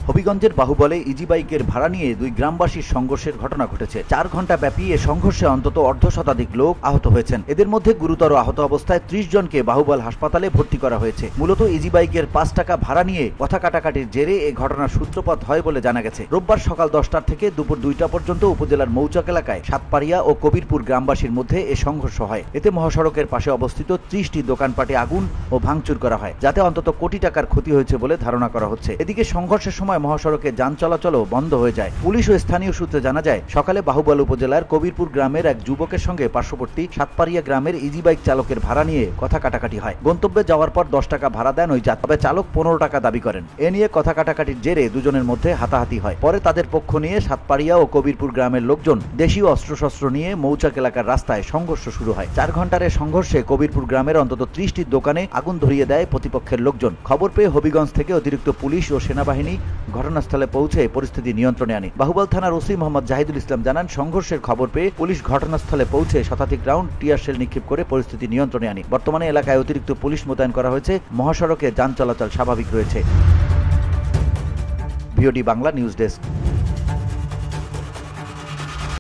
হবিগঞ্জের বাহুবলে ইজি বাইকের ভাড়া নিয়ে দুই গ্রামবাসীর সংঘর্ষের ঘটনা ঘটেছে। 4 ঘন্টা ব্যাপী এ সংঘর্ষে অন্তত অর্ধশতাধিক লোক আহত হয়েছেন। এদের মধ্যে গুরুতর আহত অবস্থায় 30 জনকে বাহুবল হাসপাতালে ভর্তি করা হয়েছে। মূলত ইজি বাইকের 5 টাকা ভাড়া নিয়ে কথা কাটাকাটির জেরে এ ঘটনার সূত্রপাত হয় বলে জানা গেছে। রোববার সকাল 10টা থেকে দুপুর 2টা পর্যন্ত উপজেলার মৌচাক এলাকায় সাতপাড়িয়া ও কবিরপুর গ্রামবাসীর মধ্যে এ সংঘর্ষ হয়। এতে মহাসড়কের পাশে অবস্থিত 30টি দোকানপাটে আগুন ও ভাঙচুর করা হয়, যাতে অন্তত কোটি টাকার ক্ষতি হয়েছে বলে ধারণা করা হচ্ছে। এদিকে সংঘর্ষের সময় মহাসড়কে যান চলাচলও বন্ধ হয়ে যায়। পুলিশ ও স্থানীয় সূত্রে জানা যায়, সকালে বাহুবল উপজেলার কবিরপুর গ্রামের এক যুবকের সঙ্গে পার্শ্ববর্তী সাতপাড়িয়া গ্রামের ইজি বাইক চালকের ভাড়া নিয়ে কথা কাটাকাটি হয়। গন্তব্যে যাওয়ার পর 10 টাকা ভাড়া দেন ওই যাত্রী, তবে চালক 15 টাকা দাবি করেন। এ নিয়ে কথা কাটাকাটির জেরে দুজনের মধ্যে হাতাহাতি হয়। পরে তাদের পক্ষ নিয়ে সাতপাড়িয়া ও কবিরপুর গ্রামের লোকজন দেশীয় অস্ত্রশস্ত্র নিয়ে মৌচাক এলাকার রাস্তায় সংঘর্ষ শুরু হয়। 4 ঘন্টার সংঘর্ষে কবিরপুর গ্রামের অন্তত 30টি দোকানে আগুন ধরিয়ে দেয় প্রতিপক্ষের লোকজন। খবর পেয়ে হবিগঞ্জ থেকে অতিরিক্ত পুলিশ ও সেনাবাহিনী ঘটনাস্থলে পৌঁছে পরিস্থিতি নিয়ন্ত্রণে আনে। বাহুবল থানার ওসি মোহাম্মদ জাহিদুল ইসলাম জানান, সংঘর্ষের খবর পেয়ে পুলিশ ঘটনাস্থলে পৌঁছে শতাধিক রাউন্ড টিয়ার শেল নিক্ষেপ করে পরিস্থিতি নিয়ন্ত্রণে আনে। বর্তমানে এলাকায় অতিরিক্ত পুলিশ মোতায়েন করা হয়েছে। মহাসড়কে যান চলাচল স্বাভাবিক রয়েছে। VOD Bangla news desk.